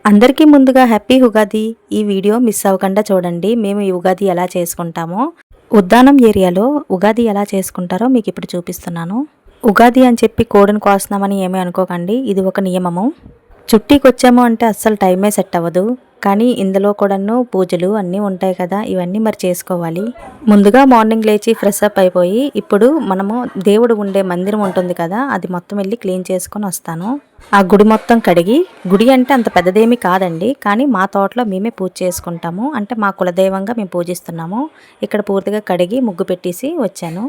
అందరికీ ముందుగా హ్యాపీ ఉగాది. ఈ వీడియో మిస్ అవ్వకుండా చూడండి. మేము ఈ ఉగాది ఎలా చేసుకుంటామో, ఉద్దానం ఏరియాలో ఉగాది ఎలా చేసుకుంటారో మీకు ఇప్పుడు చూపిస్తున్నాను. ఉగాది అని చెప్పి కోడిని కోస్తున్నామని ఏమీ అనుకోకండి. ఇది ఒక నియమము. చుట్టీకి వచ్చాము అంటే అస్సలు టైమే సెట్ అవ్వదు. కానీ ఇందులో కూడాను పూజలు అన్నీ ఉంటాయి కదా, ఇవన్నీ మరి చేసుకోవాలి. ముందుగా మార్నింగ్ లేచి ఫ్రెష్ అప్ అయిపోయి ఇప్పుడు మనము దేవుడు ఉండే మందిరం ఉంటుంది కదా, అది మొత్తం వెళ్ళి క్లీన్ చేసుకొని వస్తాను. ఆ గుడి మొత్తం కడిగి, గుడి అంటే అంత పెద్దదేమీ కాదండి, కానీ మా తోటలో మేమే పూజ చేసుకుంటాము. అంటే మా కులదైవంగా మేము పూజిస్తున్నాము. ఇక్కడ పూర్తిగా కడిగి ముగ్గు పెట్టేసి వచ్చాను.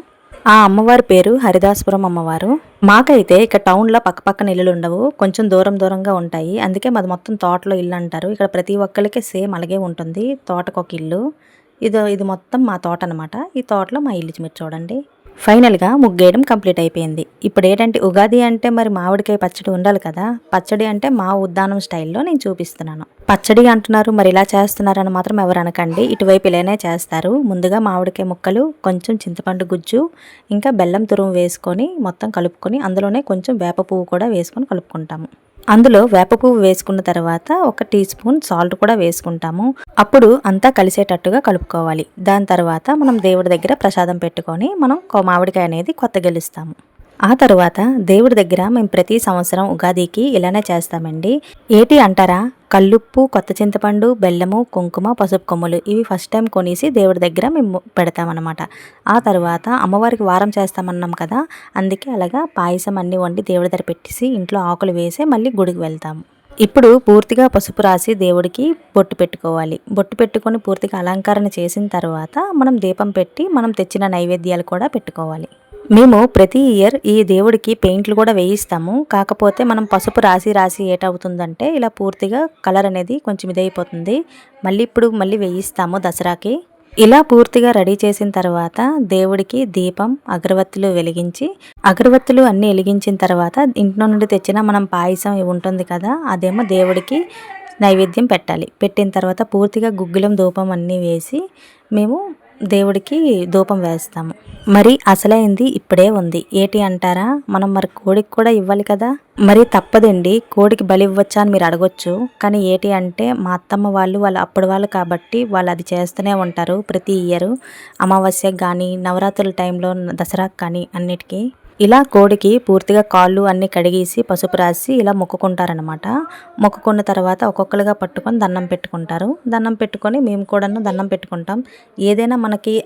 ఆ అమ్మవారి పేరు హరిదాసుపురం అమ్మవారు. మాకైతే ఇక్కడ టౌన్లో పక్కపక్కన ఇల్లులు ఉండవు, కొంచెం దూరం దూరంగా ఉంటాయి. అందుకే మాది మొత్తం తోటలో ఇల్లు అంటారు. ఇక్కడ ప్రతి ఒక్కరికి సేమ్ అలాగే ఉంటుంది, తోటకు ఒక ఇల్లు. ఇది మొత్తం మా తోట అనమాట. ఈ తోటలో మా ఇల్లు మీరు చూడండి. ఫైనల్గా ముగ్గేయడం కంప్లీట్ అయిపోయింది. ఇప్పుడు ఏంటంటే ఉగాది అంటే మరి మామిడికాయ పచ్చడి ఉండాలి కదా. పచ్చడి అంటే మా ఉద్దానం స్టైల్లో నేను చూపిస్తున్నాను. పచ్చడి అంటున్నారు, మరి ఇలా చేస్తున్నారని మాత్రం ఎవరు అనకండి. ఇటువైపు ఇలానే చేస్తారు. ముందుగా మామిడికాయ ముక్కలు, కొంచెం చింతపండు గుజ్జు, ఇంకా బెల్లం తురుము వేసుకొని మొత్తం కలుపుకొని అందులోనే కొంచెం వేప పువ్వు కూడా వేసుకొని కలుపుకుంటాము. అందులో వేప పువ్వు వేసుకున్న తర్వాత 1 టీ స్పూన్ సాల్ట్ కూడా వేసుకుంటాము. అప్పుడు అంతా కలిసేటట్టుగా కలుపుకోవాలి. దాని తర్వాత మనం దేవుడి దగ్గర ప్రసాదం పెట్టుకొని మనం మామిడికాయ అనేది కొత్త గెలుస్తాము. ఆ తర్వాత దేవుడి దగ్గర మేము ప్రతి సంవత్సరం ఉగాదికి ఇలానే చేస్తామండి. ఏటి అంటారా, కల్లుప్పు, కొత్త చింతపండు, బెల్లము, కుంకుమ, పసుపు కొమ్ములు ఇవి ఫస్ట్ టైం కొనేసి దేవుడి దగ్గర మేము పెడతామన్నమాట. ఆ తర్వాత అమ్మవారికి వారం చేస్తామన్నాం కదా, అందుకే అలాగా పాయసం అన్నీ వండి దేవుడి దగ్గర పెట్టేసి ఇంట్లో ఆకులు వేసి మళ్ళీ గుడికి వెళ్తాము. ఇప్పుడు పూర్తిగా పసుపు రాసి దేవుడికి బొట్టు పెట్టుకోవాలి. బొట్టు పెట్టుకొని పూర్తిగా అలంకరణ చేసిన తర్వాత మనం దీపం పెట్టి మనం తెచ్చిన నైవేద్యాలు కూడా పెట్టుకోవాలి. మేము ప్రతి ఇయర్ ఈ దేవుడికి పెయింట్లు కూడా వేయిస్తాము. కాకపోతే మనం పసుపు రాసి ఏటవుతుందంటే ఇలా పూర్తిగా కలర్ అనేది కొంచెం ఇదైపోతుంది. మళ్ళీ వేయిస్తాము దసరాకి. ఇలా పూర్తిగా రెడీ చేసిన తర్వాత దేవుడికి దీపం, అగరవత్తులు వెలిగించి, అగరవత్తులు అన్నీ వెలిగించిన తర్వాత ఇంట్లో నుండి తెచ్చిన మనం పాయసం ఉంటుంది కదా, అదేమో దేవుడికి నైవేద్యం పెట్టాలి. పెట్టిన తర్వాత పూర్తిగా గుగ్గిలం ధూపం అన్నీ వేసి మేము దేవుడికి ధూపం వేస్తాము. మరి అసలైంది ఇప్పుడే ఉంది. ఏటి అంటారా, మనం మరి కోడికి కూడా ఇవ్వాలి కదా. మరి తప్పదండి, కోడికి బలి ఇవ్వచ్చా అని మీరు అడగొచ్చు. కానీ ఏటి అంటే మా అత్తమ్మ వాళ్ళు అప్పటి వాళ్ళు కాబట్టి వాళ్ళు అది చేస్తూనే ఉంటారు ప్రతి ఇయర్. అమావాస్యకు కానీ, నవరాత్రుల టైంలో, దసరాకు కానీ అన్నిటికీ. ఇలా కోడికి పూర్తిగా కాళ్ళు అన్నీ కడిగేసి పసుపు రాసి ఇలా మొక్కుకుంటారనమాట. మొక్కుకున్న తర్వాత ఒక్కొక్కరుగా పట్టుకొని దండం పెట్టుకుంటారు. దండం పెట్టుకొని మేము కూడా దండం పెట్టుకుంటాం. ఏదైనా మనకి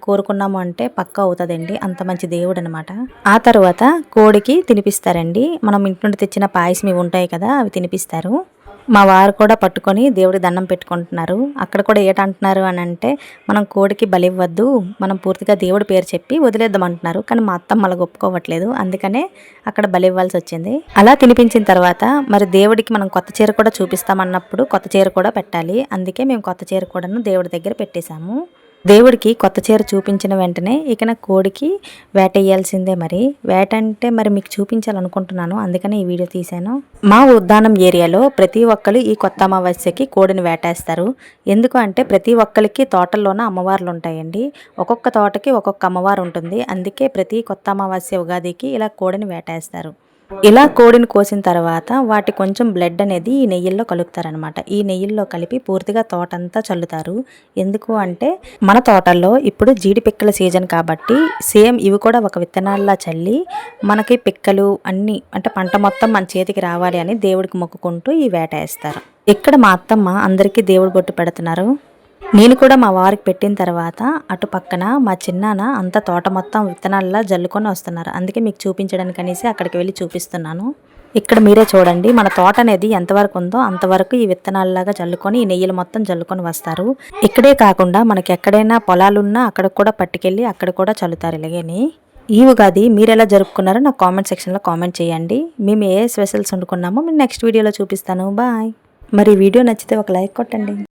కోరుకున్నాము అంటే పక్కా అవుతుందండి, అంత మంచి దేవుడు అనమాట. ఆ తర్వాత కోడికి తినిపిస్తారండి. మనం ఇంటి నుండి తెచ్చిన పాయసం ఇవి ఉంటాయి కదా, అవి తినిపిస్తారు. మా వారు కూడా పట్టుకొని దేవుడి దండం పెట్టుకుంటున్నారు. అక్కడ కూడా ఏటంటున్నారు అని అంటే, మనం కోడికి బలి ఇవ్వద్దు, మనం పూర్తిగా దేవుడి పేరు చెప్పి వదిలేద్దాం అంటున్నారు. కానీ మా అత్తమ్మ అలా ఒప్పుకోవట్లేదు, అందుకనే అక్కడ బలి ఇవ్వాల్సి వచ్చింది. అలా తినిపించిన తర్వాత మరి దేవుడికి మనం కొత్త చీర కూడా చూపిస్తామన్నప్పుడు కొత్త చీర కూడా పెట్టాలి. అందుకే మేము కొత్త చీర కూడాను దేవుడి దగ్గర పెట్టేశాము. దేవుడికి కొత్త చీర చూపించిన వెంటనే ఇక కోడికి వేటేయాల్సిందే. మరి వేట అంటే మరి మీకు చూపించాలనుకుంటున్నాను, అందుకని ఈ వీడియో తీశాను. మా ఉద్దానం ఏరియాలో ప్రతి ఒక్కరు ఈ కొత్త అమావాస్యకి కోడిని వేటేస్తారు. ఎందుకు అంటే ప్రతి ఒక్కరికి తోటల్లోన అమ్మవార్లు ఉంటాయండి. ఒక్కొక్క తోటకి ఒక్కొక్క అమ్మవారు ఉంటుంది. అందుకే ప్రతి కొత్త అమావాస్య ఉగాదికి ఇలా కోడిని వేటేస్తారు. ఇలా కోడిని కోసిన తర్వాత వాటి కొంచెం బ్లడ్ అనేది ఈ నెయ్యిల్లో కలుపుతారనమాట. ఈ నెయ్యిల్లో కలిపి పూర్తిగా తోటంతా చల్లుతారు. ఎందుకు అంటే మన తోటల్లో ఇప్పుడు జీడి పిక్కల సీజన్ కాబట్టి సేమ్ ఇవి కూడా ఒక విత్తనాల్లా చల్లి మనకి పిక్కలు అన్నీ అంటే పంట మొత్తం మన చేతికి రావాలి అని దేవుడికి మొక్కుకుంటూ ఈ వేట వేస్తారు. ఇక్కడ మా అత్తమ్మ అందరికీ దేవుడి బొట్టు పెడుతున్నారు. నేను కూడా మా వారికి పెట్టిన తర్వాత అటు పక్కన మా చిన్నాన్న అంత తోట మొత్తం విత్తనాలలా జల్లుకొని వస్తున్నారు. అందుకే మీకు చూపించడానికి అనేసి అక్కడికి వెళ్ళి చూపిస్తున్నాను. ఇక్కడ మీరే చూడండి, మన తోట అనేది ఎంతవరకు ఉందో అంతవరకు ఈ విత్తనాలలాగా జల్లుకొని ఈ నెయ్యిలు మొత్తం జల్లుకొని వస్తారు. ఇక్కడే కాకుండా మనకి ఎక్కడైనా పొలాలున్నా అక్కడ కూడా పట్టుకెళ్ళి అక్కడ కూడా చల్లుతారు ఇలాగని. ఈ ఉగాది మీరు ఎలా జరుపుకున్నారో నాకు కామెంట్ సెక్షన్లో కామెంట్ చేయండి. మేము ఏ స్పెషల్స్ వండుకున్నామో నేను నెక్స్ట్ వీడియోలో చూపిస్తాను. బాయ్. మరి వీడియో నచ్చితే ఒక లైక్ కొట్టండి.